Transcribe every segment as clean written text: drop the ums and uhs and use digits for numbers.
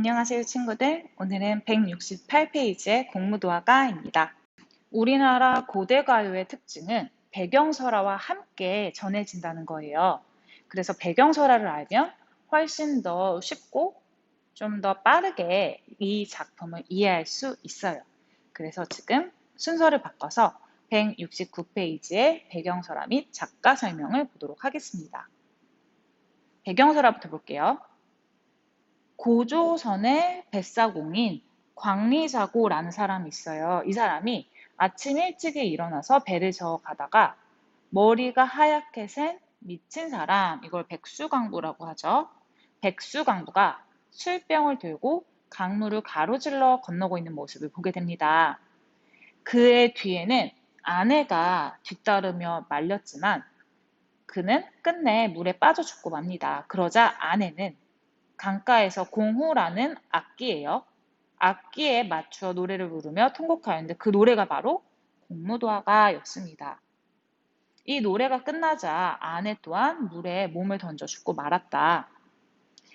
안녕하세요, 친구들. 오늘은 168페이지의 공무도화가입니다. 우리나라 고대 가요의 특징은 배경설화와 함께 전해진다는 거예요. 그래서 배경설화를 알면 훨씬 더 쉽고 좀 더 빠르게 이 작품을 이해할 수 있어요. 그래서 지금 순서를 바꿔서 169페이지의 배경설화 및 작가 설명을 보도록 하겠습니다. 배경설화부터 볼게요. 고조선의 뱃사공인 광리자고라는 사람이 있어요. 이 사람이 아침 일찍이 일어나서 배를 저어 가다가 머리가 하얗게 센 미친 사람, 이걸 백수강부라고 하죠. 백수강부가 술병을 들고 강물을 가로질러 건너고 있는 모습을 보게 됩니다. 그의 뒤에는 아내가 뒤따르며 말렸지만 그는 끝내 물에 빠져 죽고 맙니다. 그러자 아내는 강가에서 공후라는 악기예요. 악기에 맞추어 노래를 부르며 통곡하였는데 그 노래가 바로 공무도화가였습니다. 이 노래가 끝나자 아내 또한 물에 몸을 던져 죽고 말았다.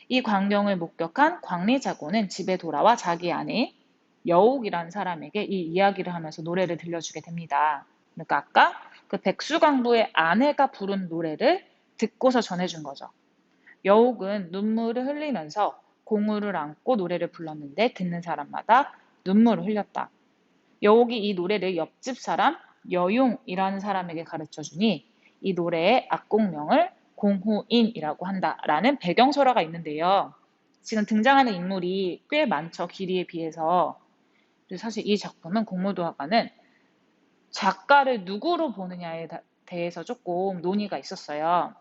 이 광경을 목격한 광리자고는 집에 돌아와 자기 아내 여옥이라는 사람에게 이 이야기를 하면서 노래를 들려주게 됩니다. 그러니까 아까 그 백수강부의 아내가 부른 노래를 듣고서 전해준 거죠. 여옥은 눈물을 흘리면서 공우를 안고 노래를 불렀는데 듣는 사람마다 눈물을 흘렸다. 여옥이 이 노래를 옆집 사람 여용이라는 사람에게 가르쳐주니 이 노래의 악곡명을 공후인이라고 한다라는 배경설화가 있는데요. 지금 등장하는 인물이 꽤 많죠. 길이에 비해서. 사실 이 작품은 공무도화가는 작가를 누구로 보느냐에 대해서 조금 논의가 있었어요.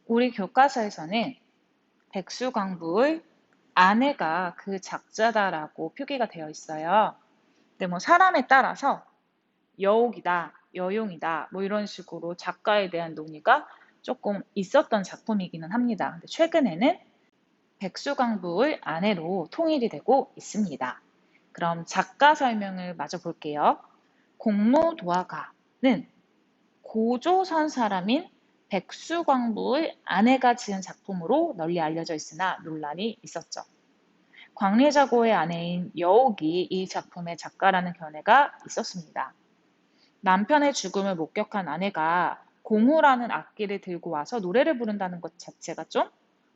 우리 교과서에서는 백수광부의 아내가 그 작자다라고 표기가 되어 있어요. 근데 뭐 사람에 따라서 여옥이다, 여용이다, 뭐 이런 식으로 작가에 대한 논의가 조금 있었던 작품이기는 합니다. 근데 최근에는 백수광부의 아내로 통일이 되고 있습니다. 그럼 작가 설명을 마저 볼게요. 공무도화가는 고조선 사람인 백수광부의 아내가 지은 작품으로 널리 알려져 있으나 논란이 있었죠. 광리자고의 아내인 여옥이 이 작품의 작가라는 견해가 있었습니다. 남편의 죽음을 목격한 아내가 공후라는 악기를 들고 와서 노래를 부른다는 것 자체가 좀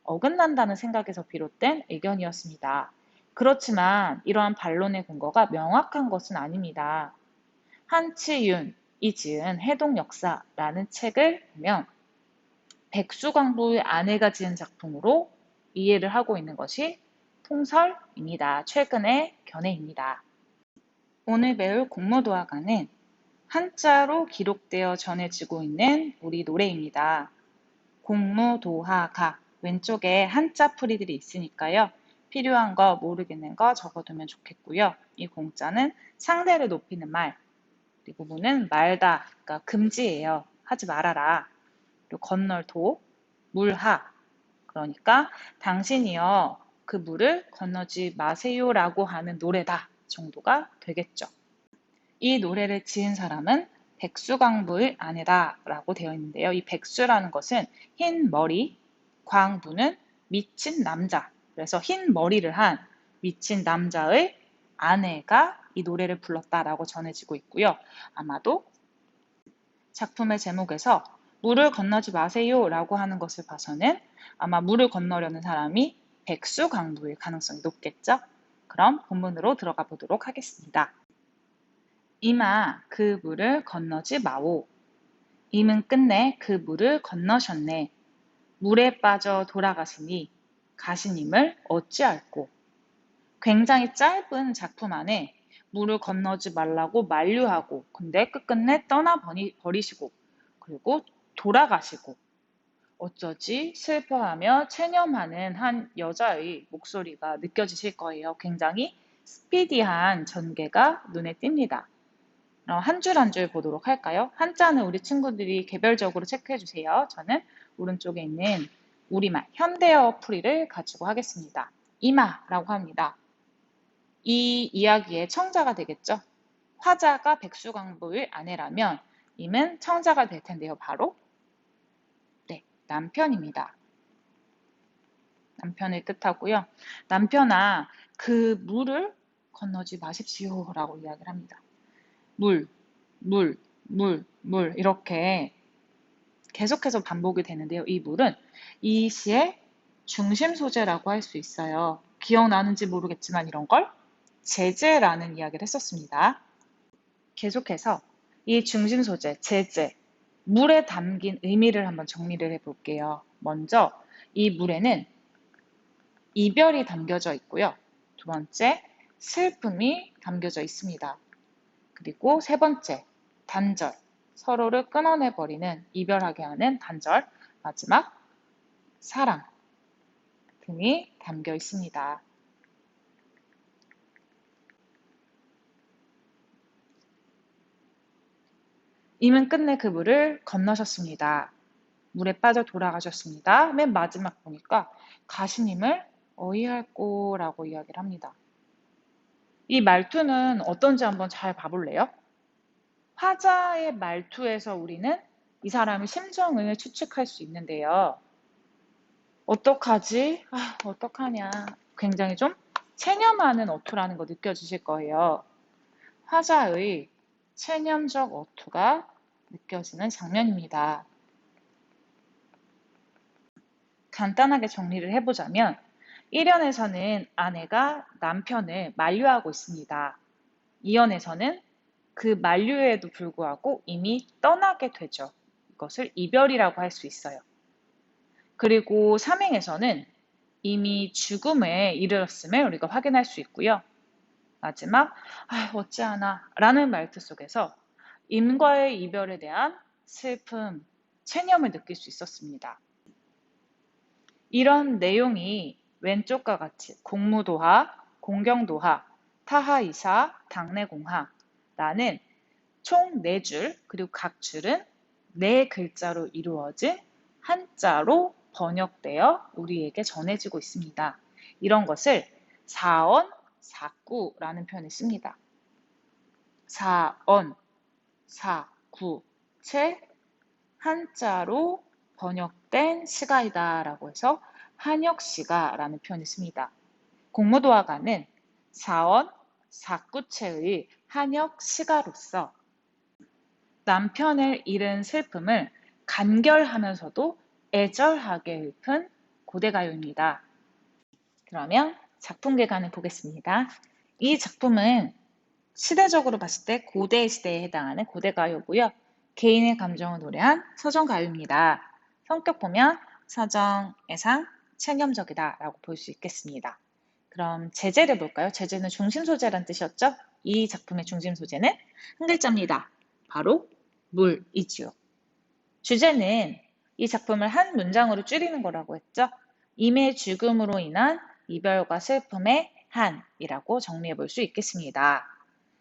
어긋난다는 생각에서 비롯된 의견이었습니다. 그렇지만 이러한 반론의 근거가 명확한 것은 아닙니다. 한치윤이 지은 해동역사라는 책을 보면 백수광부의 아내가 지은 작품으로 이해를 하고 있는 것이 통설입니다. 최근의 견해입니다. 오늘 배울 공무도화가는 한자로 기록되어 전해지고 있는 우리 노래입니다. 공무도화가 왼쪽에 한자 풀이들이 있으니까요. 필요한 거 모르겠는 거 적어두면 좋겠고요. 이 공자는 상대를 높이는 말, 그리고 무는 말다, 그러니까 금지예요. 하지 말아라. 그리고 건널도, 물하, 그러니까 당신이여 그 물을 건너지 마세요라고 하는 노래다 정도가 되겠죠. 이 노래를 지은 사람은 백수광부의 아내다라고 되어 있는데요. 이 백수라는 것은 흰 머리, 광부는 미친 남자. 그래서 흰 머리를 한 미친 남자의 아내가 이 노래를 불렀다라고 전해지고 있고요. 아마도 작품의 제목에서 물을 건너지 마세요라고 하는 것을 봐서는 아마 물을 건너려는 사람이 백수광부일 가능성이 높겠죠. 그럼 본문으로 들어가 보도록 하겠습니다. 이마 그 물을 건너지 마오. 임은 끝내 그 물을 건너셨네. 물에 빠져 돌아가시니 가시님을 어찌할꼬. 굉장히 짧은 작품 안에 물을 건너지 말라고 만류하고 근데 끝끝내 떠나버리시고 그리고 돌아가시고 어쩌지 슬퍼하며 체념하는 한 여자의 목소리가 느껴지실 거예요. 굉장히 스피디한 전개가 눈에 띕니다. 한 줄 한 줄 보도록 할까요? 한자는 우리 친구들이 개별적으로 체크해 주세요. 저는 오른쪽에 있는 우리말 현대어 풀이를 가지고 하겠습니다. 이마라고 합니다. 이 이야기의 청자가 되겠죠. 화자가 백수광부의 아내라면 임은 청자가 될 텐데요. 바로 남편입니다. 남편을 뜻하고요. 남편아, 그 물을 건너지 마십시오 라고 이야기를 합니다. 물, 물, 물 이렇게 계속해서 반복이 되는데요. 이 물은 이 시의 중심 소재라고 할 수 있어요. 기억나는지 모르겠지만 이런 걸 제재라는 이야기를 했었습니다. 계속해서 이 중심 소재, 제재, 물에 담긴 의미를 한번 정리를 해볼게요. 먼저 이 물에는 이별이 담겨져 있고요. 두 번째, 슬픔이 담겨져 있습니다. 그리고 세 번째, 단절, 서로를 끊어내버리는, 이별하게 하는 단절, 마지막, 사랑 등이 담겨 있습니다. 임은 끝내 그 물을 건너셨습니다. 물에 빠져 돌아가셨습니다. 맨 마지막 보니까 가시님을 어이할꼬라고 이야기를 합니다. 이 말투는 어떤지 한번 잘 봐볼래요? 화자의 말투에서 우리는 이 사람의 심정을 추측할 수 있는데요. 어떡하지? 어떡하냐. 굉장히 좀 체념하는 어투라는 거 느껴지실 거예요. 화자의 체념적 어투가 느껴지는 장면입니다. 간단하게 정리를 해보자면 1연에서는 아내가 남편을 만류하고 있습니다. 2연에서는 그 만류에도 불구하고 이미 떠나게 되죠. 이것을 이별이라고 할 수 있어요. 그리고 3행에서는 이미 죽음에 이르렀음을 우리가 확인할 수 있고요. 마지막 어찌하나 라는 말투 속에서 임과의 이별에 대한 슬픔, 체념을 느낄 수 있었습니다. 이런 내용이 왼쪽과 같이 공무도하, 공경도하, 타하이사, 당내공하라는 총 4줄, 그리고 각 줄은 4글자로 이루어진 한자로 번역되어 우리에게 전해지고 있습니다. 이런 것을 사언, 사구라는 표현을 씁니다. 사언, 사구, 체 한자로 번역된 시가이다 라고 해서 한역시가라는 표현을 씁니다. 공무도화가는 사언, 사구체의 한역시가로서 남편을 잃은 슬픔을 간결하면서도 애절하게 읊은 고대가요입니다. 그러면 작품 개관을 보겠습니다. 이 작품은 시대적으로 봤을 때 고대 시대에 해당하는 고대가요고요. 개인의 감정을 노래한 서정가요입니다. 성격 보면 서정, 애상, 체념적이다 라고 볼 수 있겠습니다. 그럼 제재를 볼까요? 제재는 중심 소재란 뜻이었죠? 이 작품의 중심 소재는 한 글자입니다. 바로 물이지요. 주제는 이 작품을 한 문장으로 줄이는 거라고 했죠? 임의 죽음으로 인한 이별과 슬픔의 한이라고 정리해 볼 수 있겠습니다.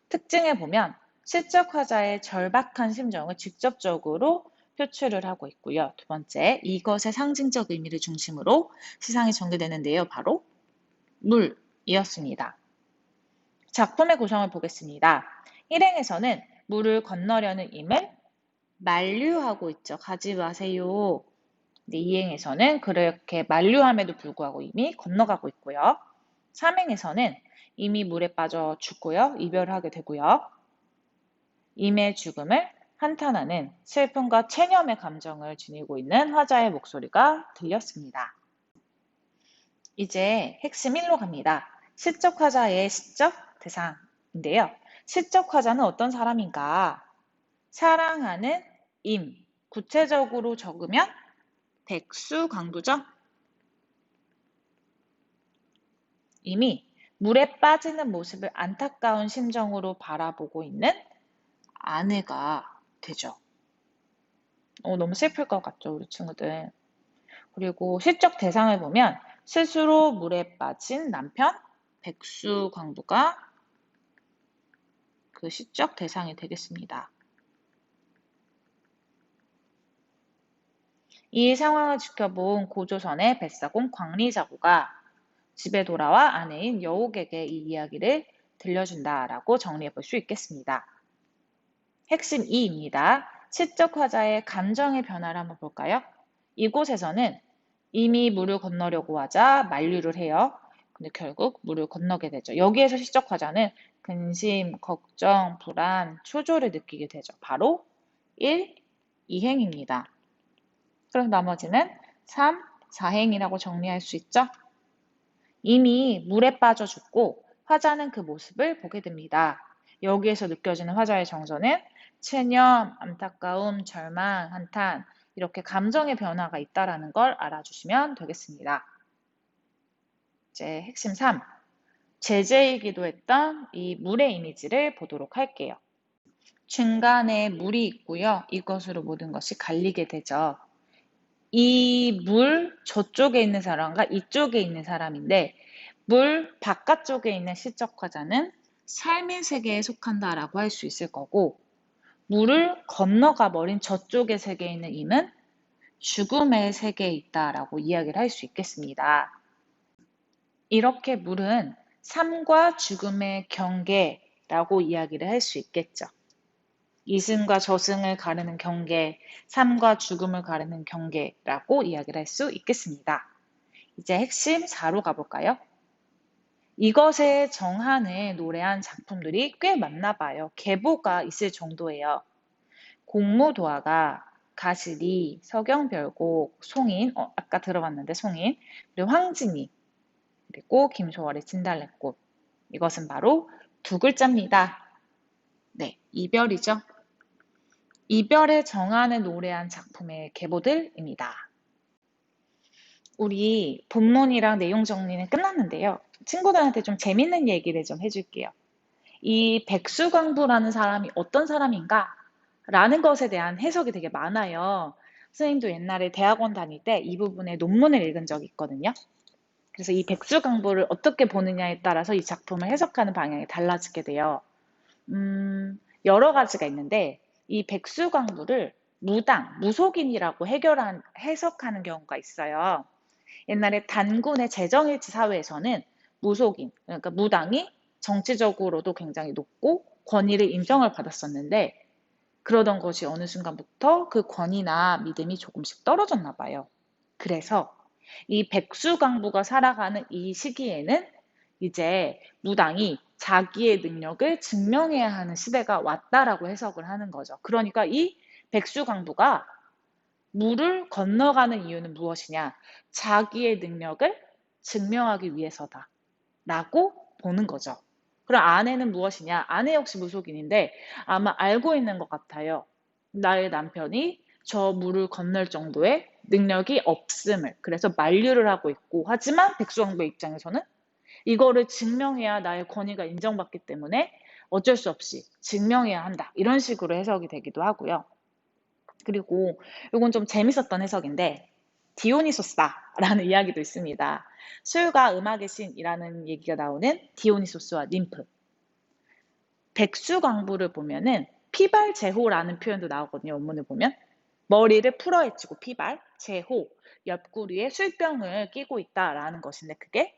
특징을 보면 시적 화자의 절박한 심정을 직접적으로 표출을 하고 있고요. 두 번째, 이것의 상징적 의미를 중심으로 시상이 전개되는데요. 바로 물이었습니다. 작품의 구성을 보겠습니다. 1행에서는 물을 건너려는 임을 만류하고 있죠. 가지 마세요. 근데 2행에서는 그렇게 만류함에도 불구하고 이미 건너가고 있고요. 3행에서는 이미 물에 빠져 죽고요. 이별을 하게 되고요. 임의 죽음을 한탄하는 슬픔과 체념의 감정을 지니고 있는 화자의 목소리가 들렸습니다. 이제 핵심 1로 갑니다. 시적 화자의 시적 대상인데요. 시적 화자는 어떤 사람인가? 사랑하는 임, 구체적으로 적으면 백수광부죠. 임이 물에 빠지는 모습을 안타까운 심정으로 바라보고 있는 아내가 되죠. 너무 슬플 것 같죠, 우리 친구들. 그리고 시적 대상을 보면 스스로 물에 빠진 남편 백수광부가 그 시적 대상이 되겠습니다. 이 상황을 지켜본 고조선의 뱃사공 광리자구가 집에 돌아와 아내인 여옥에게 이 이야기를 들려준다라고 정리해 볼 수 있겠습니다. 핵심 2입니다. 시적 화자의 감정의 변화를 한번 볼까요? 이곳에서는 이미 물을 건너려고 하자 만류를 해요. 근데 결국 물을 건너게 되죠. 여기에서 시적 화자는 근심, 걱정, 불안, 초조를 느끼게 되죠. 바로 1, 2행입니다. 그럼 나머지는 3, 4행이라고 정리할 수 있죠? 이미 물에 빠져 죽고 화자는 그 모습을 보게 됩니다. 여기에서 느껴지는 화자의 정서는 체념, 안타까움, 절망, 한탄 이렇게 감정의 변화가 있다는 걸 알아주시면 되겠습니다. 이제 핵심 3. 제재이기도 했던 이 물의 이미지를 보도록 할게요. 중간에 물이 있고요. 이것으로 모든 것이 갈리게 되죠. 이 물 저쪽에 있는 사람과 이쪽에 있는 사람인데 물 바깥쪽에 있는 시적 화자는 삶의 세계에 속한다라고 할 수 있을 거고 물을 건너가 버린 저쪽의 세계에 있는 임은 죽음의 세계에 있다라고 이야기를 할 수 있겠습니다. 이렇게 물은 삶과 죽음의 경계라고 이야기를 할 수 있겠죠. 이승과 저승을 가르는 경계, 삶과 죽음을 가르는 경계라고 이야기를 할 수 있겠습니다. 이제 핵심 4로 가볼까요? 이것에 정한을 노래한 작품들이 꽤 많나 봐요. 계보가 있을 정도예요. 공무도화가, 가시리, 서경별곡, 송인, 아까 들어봤는데 송인, 그리고 황진이, 그리고 김소월의 진달래꽃. 이것은 바로 두 글자입니다. 네, 이별이죠. 이별의 정한을 노래한 작품의 계보들입니다. 우리 본문이랑 내용 정리는 끝났는데요. 친구들한테 좀 재밌는 얘기를 좀 해줄게요. 이 백수광부라는 사람이 어떤 사람인가? 라는 것에 대한 해석이 되게 많아요. 선생님도 옛날에 대학원 다닐 때 이 부분에 논문을 읽은 적이 있거든요. 그래서 이 백수광부를 어떻게 보느냐에 따라서 이 작품을 해석하는 방향이 달라지게 돼요. 여러 가지가 있는데 이 백수광부를 무당, 무속인이라고 해석하는 경우가 있어요. 옛날에 단군의 재정일치 사회에서는 무속인, 그러니까 무당이 정치적으로도 굉장히 높고 권위를 인정을 받았었는데 그러던 것이 어느 순간부터 그 권위나 믿음이 조금씩 떨어졌나 봐요. 그래서 이 백수광부가 살아가는 이 시기에는 이제 무당이 자기의 능력을 증명해야 하는 시대가 왔다라고 해석을 하는 거죠. 그러니까 이 백수광부가 물을 건너가는 이유는 무엇이냐? 자기의 능력을 증명하기 위해서다. 라고 보는 거죠. 그럼 아내는 무엇이냐? 아내 역시 무속인인데 아마 알고 있는 것 같아요. 나의 남편이 저 물을 건널 정도의 능력이 없음을. 그래서 만류를 하고 있고 하지만 백수왕부의 입장에서는 이거를 증명해야 나의 권위가 인정받기 때문에 어쩔 수 없이 증명해야 한다. 이런 식으로 해석이 되기도 하고요. 그리고 이건 좀 재밌었던 해석인데 디오니소스다라는 이야기도 있습니다. 술과 음악의 신이라는 얘기가 나오는 디오니소스와 님프. 백수광부를 보면은 피발제호라는 표현도 나오거든요. 원문을 보면 머리를 풀어헤치고 피발, 제호, 옆구리에 술병을 끼고 있다라는 것인데 그게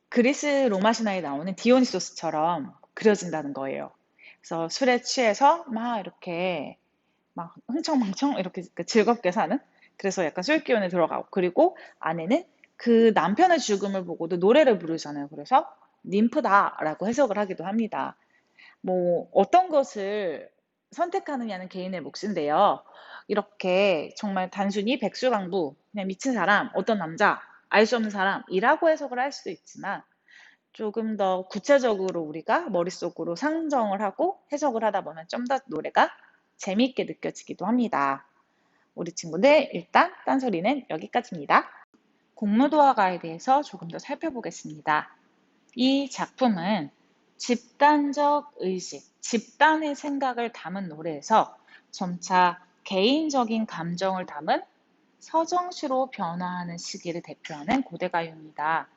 그리스 로마 신화에 나오는 디오니소스처럼 그려진다는 거예요. 그래서 술에 취해서 막 이렇게 막 흥청망청 이렇게 즐겁게 사는 그래서 약간 술 기운에 들어가고 그리고 아내는 그 남편의 죽음을 보고도 노래를 부르잖아요. 그래서 님프다라고 해석을 하기도 합니다. 뭐 어떤 것을 선택하느냐는 개인의 몫인데요. 이렇게 정말 단순히 백수강부, 그냥 미친 사람, 어떤 남자, 알 수 없는 사람이라고 해석을 할 수도 있지만 조금 더 구체적으로 우리가 머릿속으로 상정을 하고 해석을 하다 보면 좀 더 노래가 재미있게 느껴지기도 합니다. 우리 친구들 일단 딴소리는 여기까지입니다. 공무도화가에 대해서 조금 더 살펴보겠습니다. 이 작품은 집단적 의식, 집단의 생각을 담은 노래에서 점차 개인적인 감정을 담은 서정시로 변화하는 시기를 대표하는 고대가요입니다.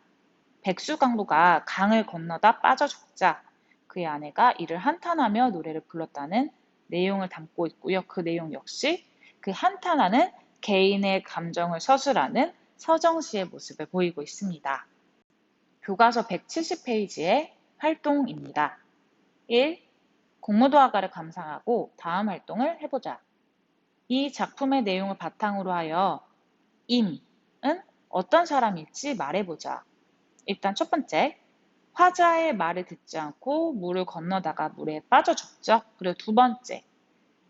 백수강부가 강을 건너다 빠져 죽자 그의 아내가 이를 한탄하며 노래를 불렀다는 내용을 담고 있고요. 그 내용 역시 그 한탄하는 개인의 감정을 서술하는 서정시의 모습을 보이고 있습니다. 교과서 170페이지의 활동입니다. 1. 공무도화가를 감상하고 다음 활동을 해보자. 이 작품의 내용을 바탕으로 하여 임은 어떤 사람일지 말해보자. 일단 첫 번째, 화자의 말을 듣지 않고 물을 건너다가 물에 빠져 죽죠. 그리고 두 번째,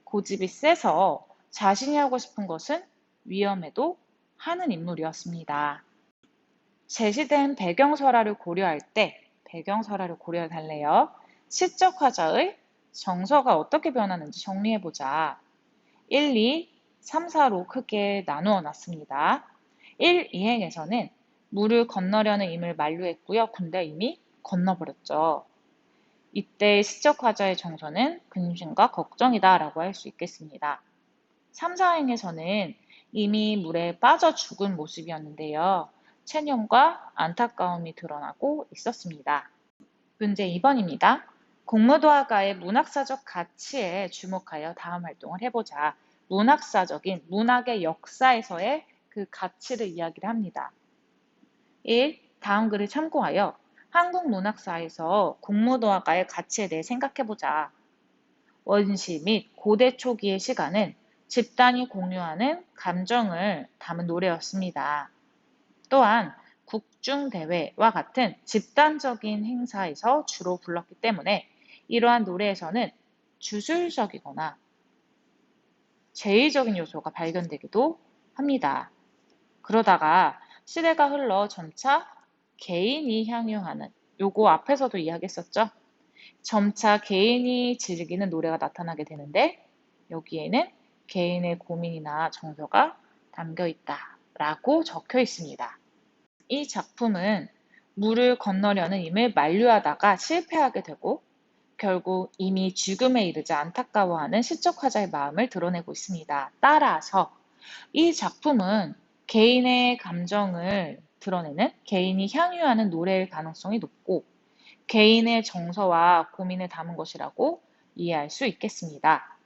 고집이 세서 자신이 하고 싶은 것은 위험해도 하는 인물이었습니다. 제시된 배경설화를 고려할 때, 배경설화를 고려해 달래요. 시적 화자의 정서가 어떻게 변하는지 정리해보자. 1, 2, 3, 4로 크게 나누어 놨습니다. 1, 2행에서는 물을 건너려는 임을 만류했고요. 근데 이미 건너버렸죠. 이때 시적 화자의 정서는 근심과 걱정이다 라고 할 수 있겠습니다. 3, 4행에서는 이미 물에 빠져 죽은 모습이었는데요. 체념과 안타까움이 드러나고 있었습니다. 문제 2번입니다. 공무도화가의 문학사적 가치에 주목하여 다음 활동을 해보자. 문학사적인 문학의 역사에서의 그 가치를 이야기를 합니다. 1. 다음 글을 참고하여 한국 문학사에서 공무도화가의 가치에 대해 생각해보자. 원시 및 고대 초기의 시가는 집단이 공유하는 감정을 담은 노래였습니다. 또한 국중대회와 같은 집단적인 행사에서 주로 불렀기 때문에 이러한 노래에서는 주술적이거나 제의적인 요소가 발견되기도 합니다. 그러다가 시대가 흘러 점차 개인이 향유하는, 요거 앞에서도 이야기했었죠? 점차 개인이 즐기는 노래가 나타나게 되는데 여기에는 개인의 고민이나 정서가 담겨 있다라고 적혀 있습니다. 이 작품은 물을 건너려는 임을 만류하다가 실패하게 되고 결국 이미 죽음에 이르자 안타까워하는 시적 화자의 마음을 드러내고 있습니다. 따라서 이 작품은 개인의 감정을 드러내는 개인이 향유하는 노래일 가능성이 높고 개인의 정서와 고민을 담은 것이라고 이해할 수 있겠습니다.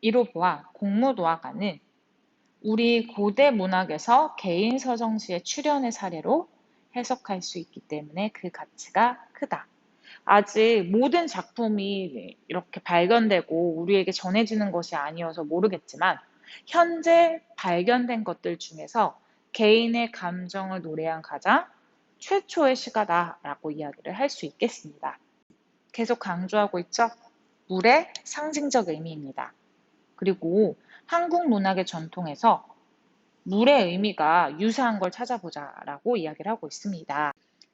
이로 보아 공무도화가는 우리 고대 문학에서 개인 서정시의 출현의 사례로 해석할 수 있기 때문에 그 가치가 크다. 아직 모든 작품이 이렇게 발견되고 우리에게 전해지는 것이 아니어서 모르겠지만 현재 발견된 것들 중에서 개인의 감정을 노래한 가장 최초의 시가다라고 이야기를 할 수 있겠습니다. 계속 강조하고 있죠? 물의 상징적 의미입니다. 그리고 한국 문학의 전통에서 물의 의미가 유사한 걸 찾아보자라고 이야기를 하고 있습니다.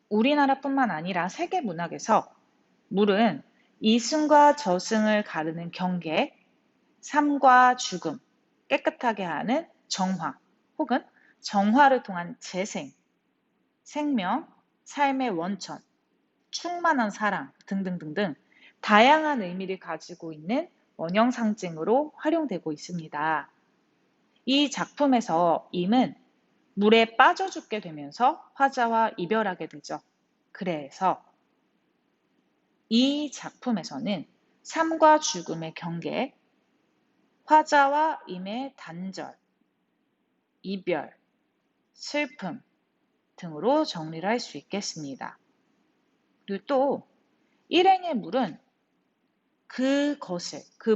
우리나라뿐만 아니라 세계 문학에서 물은 이승과 저승을 가르는 경계, 삶과 죽음, 깨끗하게 하는 정화, 혹은 정화를 통한 재생, 생명, 삶의 원천, 충만한 사랑 등등등등 다양한 의미를 가지고 있는 원형 상징으로 활용되고 있습니다. 이 작품에서 임은 물에 빠져 죽게 되면서 화자와 이별하게 되죠. 그래서 이 작품에서는 삶과 죽음의 경계, 화자와 임의 단절, 이별, 슬픔 등으로 정리를 할 수 있겠습니다. 그리고 또 일행의 물은 그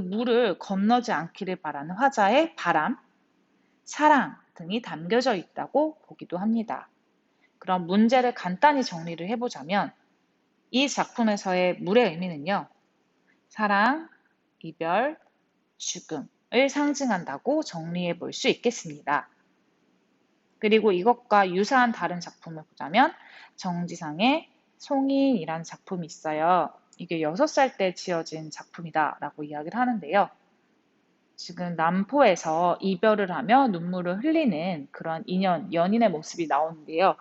물을 건너지 않기를 바라는 화자의 바람, 사랑 등이 담겨져 있다고 보기도 합니다. 그럼 문제를 간단히 정리를 해보자면 이 작품에서의 물의 의미는요. 사랑, 이별, 죽음을 상징한다고 정리해 볼 수 있겠습니다. 그리고 이것과 유사한 다른 작품을 보자면 정지상의 송인이라는 작품이 있어요. 이게 6살 때 지어진 작품이다 라고 이야기를 하는데요. 지금 남포에서 이별을 하며 눈물을 흘리는 그런 연인의 모습이 나오는데요.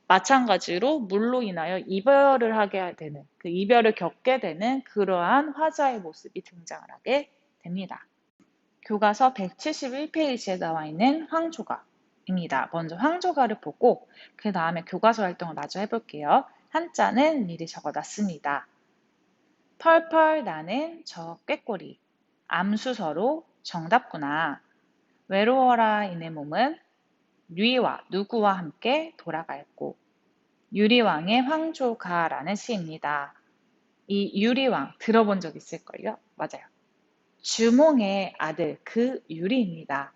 마찬가지로 물로 인하여 이별을 하게 되는, 그 이별을 겪게 되는 그러한 화자의 모습이 등장을 하게 됩니다. 교과서 171페이지에 나와 있는 황조가입니다. 먼저 황조가를 보고 그 다음에 교과서 활동을 마저 해볼게요. 한자는 미리 적어놨습니다. 펄펄 나는 저 꾀꼬리, 암수서로 정답구나. 외로워라 이내 몸은 유이와 누구와 함께 돌아갈고. 유리왕의 황조가라는 시입니다. 이 유리왕 들어본 적 있을걸요? 맞아요. 주몽의 아들 그 유리입니다.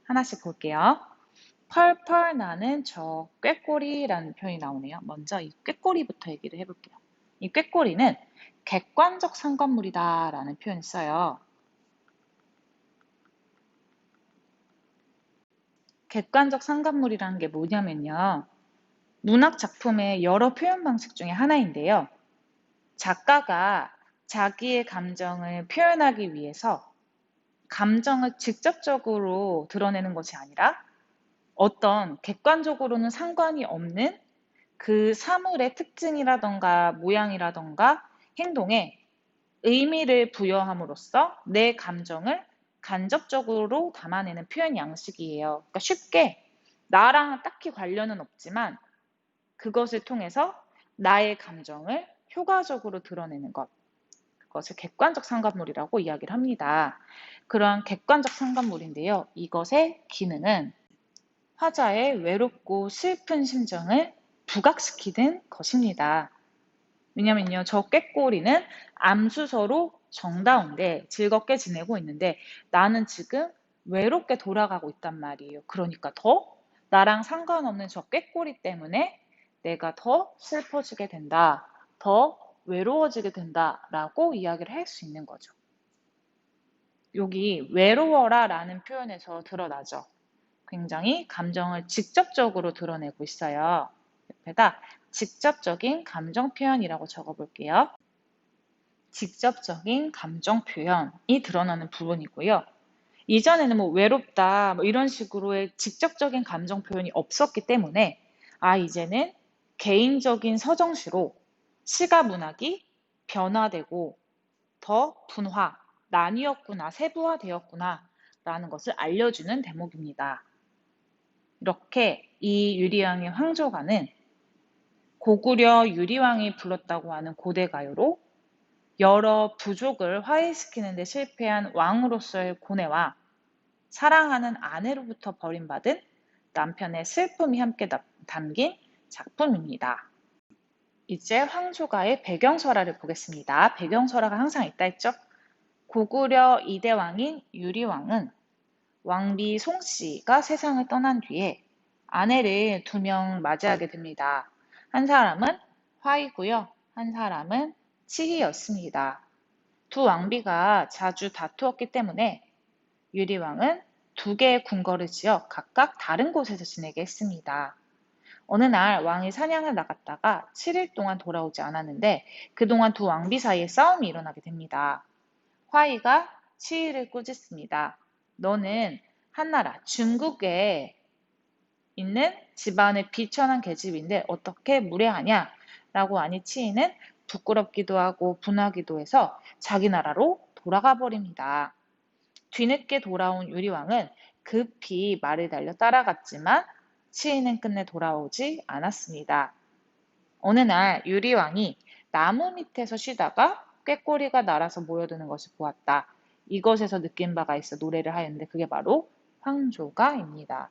하나씩 볼게요. 펄펄 나는 저 꾀꼬리라는 표현이 나오네요. 먼저 이 꾀꼬리부터 얘기를 해볼게요. 이 꾀꼬리는 객관적 상관물이다라는 표현을 써요. 객관적 상관물이라는 게 뭐냐면요. 문학 작품의 여러 표현 방식 중에 하나인데요. 작가가 자기의 감정을 표현하기 위해서 감정을 직접적으로 드러내는 것이 아니라 어떤 객관적으로는 상관이 없는 그 사물의 특징이라던가 모양이라던가 행동에 의미를 부여함으로써 내 감정을 간접적으로 담아내는 표현 양식이에요. 그러니까 쉽게 나랑 딱히 관련은 없지만 그것을 통해서 나의 감정을 효과적으로 드러내는 것. 그것을 객관적 상관물이라고 이야기를 합니다. 그러한 객관적 상관물인데요. 이것의 기능은 화자의 외롭고 슬픈 심정을 부각시키는 것입니다. 왜냐면요, 저 꾀꼬리는 암수서로 정다운데 즐겁게 지내고 있는데 나는 지금 외롭게 돌아가고 있단 말이에요. 그러니까 더 나랑 상관없는 저 꾀꼬리 때문에 내가 더 슬퍼지게 된다, 더 외로워지게 된다라고 이야기를 할 수 있는 거죠. 여기 외로워라 라는 표현에서 드러나죠. 굉장히 감정을 직접적으로 드러내고 있어요. 옆에다 직접적인 감정 표현이라고 적어볼게요. 직접적인 감정 표현이 드러나는 부분이고요. 이전에는 뭐 외롭다 뭐 이런 식으로의 직접적인 감정 표현이 없었기 때문에 이제는 개인적인 서정시로 시가 문학이 변화되고 더 분화, 나뉘었구나, 세부화되었구나 라는 것을 알려주는 대목입니다. 이렇게 이 유리왕의 황조가는 고구려 유리왕이 불렀다고 하는 고대가요로 여러 부족을 화해시키는 데 실패한 왕으로서의 고뇌와 사랑하는 아내로부터 버림받은 남편의 슬픔이 함께 담긴 작품입니다. 이제 황조가의 배경설화를 보겠습니다. 배경설화가 항상 있다 했죠? 고구려 2대 왕인 유리왕은 왕비 송씨가 세상을 떠난 뒤에 아내를 2명 맞이하게 됩니다. 한 사람은 화이고요. 한 사람은 치희였습니다. 두 왕비가 자주 다투었기 때문에 유리왕은 2개의 궁궐을 지어 각각 다른 곳에서 지내게 했습니다. 어느 날 왕이 사냥을 나갔다가 7일 동안 돌아오지 않았는데 그동안 두 왕비 사이에 싸움이 일어나게 됩니다. 화이가 치희를 꾸짖습니다. 너는 한나라 중국에 있는 집안의 비천한 계집인데 어떻게 무례하냐? 라고 하니 치희는 부끄럽기도 하고 분하기도 해서 자기 나라로 돌아가 버립니다. 뒤늦게 돌아온 유리왕은 급히 말을 달려 따라갔지만 치희는 끝내 돌아오지 않았습니다. 어느 날 유리왕이 나무 밑에서 쉬다가 꾀꼬리가 날아서 모여드는 것을 보았다. 이것에서 느낀 바가 있어 노래를 하였는데 그게 바로 황조가입니다.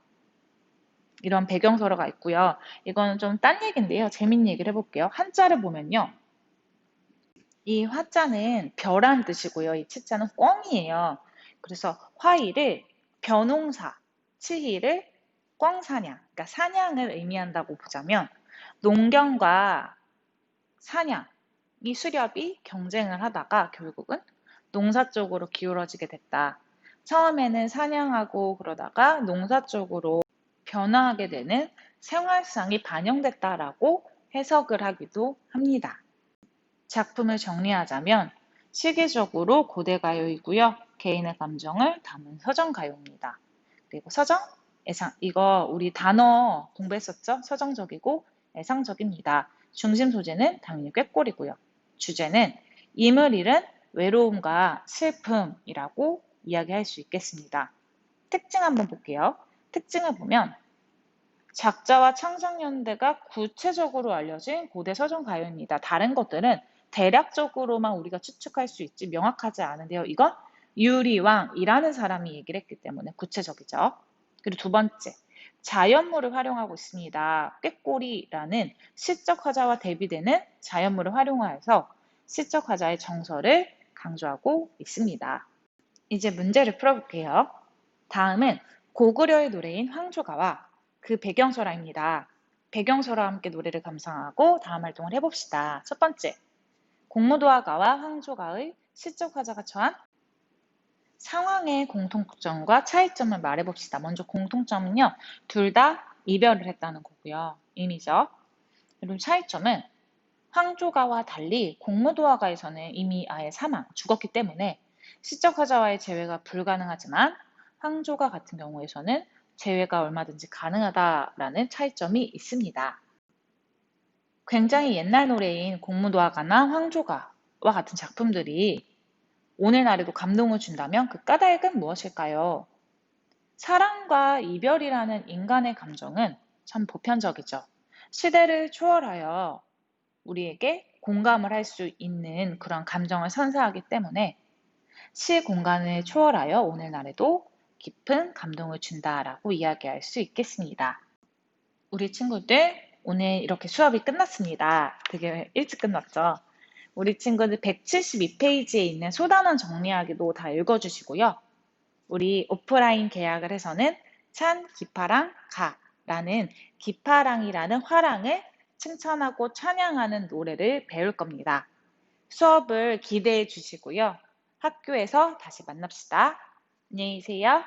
이런 배경설화가 있고요. 이거는 좀 딴 얘기인데요. 재밌는 얘기를 해볼게요. 한자를 보면요. 이 화자는 벼란 뜻이고요. 이 치자는 꿩이에요. 그래서 화이를 벼농사, 치희를 꿩사냥, 그러니까 사냥을 의미한다고 보자면 농경과 사냥, 이 수렵이 경쟁을 하다가 결국은 농사 쪽으로 기울어지게 됐다. 처음에는 사냥하고 그러다가 농사 쪽으로 변화하게 되는 생활상이 반영됐다라고 해석을 하기도 합니다. 작품을 정리하자면 시기적으로 고대가요이고요. 개인의 감정을 담은 서정가요입니다. 그리고 서정, 애상, 이거 우리 단어 공부했었죠? 서정적이고 애상적입니다. 중심 소재는 당연히 꾀꼬리고요. 주제는 임을 잃은 외로움과 슬픔이라고 이야기할 수 있겠습니다. 특징 한번 볼게요. 특징을 보면 작자와 창작연대가 구체적으로 알려진 고대 서정가요입니다. 다른 것들은 대략적으로만 우리가 추측할 수 있지 명확하지 않은데요. 이건 유리왕이라는 사람이 얘기를 했기 때문에 구체적이죠. 그리고 두 번째, 자연물을 활용하고 있습니다. 꾀꼬리라는 시적 화자와 대비되는 자연물을 활용하여서 시적 화자의 정서를 강조하고 있습니다. 이제 문제를 풀어볼게요. 다음은 고구려의 노래인 황조가와 그 배경설화입니다. 배경설화와 함께 노래를 감상하고 다음 활동을 해봅시다. 첫 번째, 공무도화가와 황조가의 시적 화자가 처한 상황의 공통점과 차이점을 말해봅시다. 먼저 공통점은요, 둘 다 이별을 했다는 거고요. 의미죠. 그리고 차이점은 황조가와 달리 공무도화가에서는 이미 아예 죽었기 때문에 시적 화자와의 재회가 불가능하지만 황조가 같은 경우에서는 재회가 얼마든지 가능하다라는 차이점이 있습니다. 굉장히 옛날 노래인 공무도화가나 황조가와 같은 작품들이 오늘날에도 감동을 준다면 그 까닭은 무엇일까요? 사랑과 이별이라는 인간의 감정은 참 보편적이죠. 시대를 초월하여 우리에게 공감을 할 수 있는 그런 감정을 선사하기 때문에 시 공간을 초월하여 오늘날에도 깊은 감동을 준다라고 이야기할 수 있겠습니다. 우리 친구들, 오늘 이렇게 수업이 끝났습니다. 되게 일찍 끝났죠? 우리 친구들 172페이지에 있는 소단원 정리하기도 다 읽어주시고요. 우리 오프라인 계약을 해서는 찬 기파랑 가라는 기파랑이라는 화랑을 칭찬하고 찬양하는 노래를 배울 겁니다. 수업을 기대해 주시고요. 학교에서 다시 만납시다. 안녕히 계세요.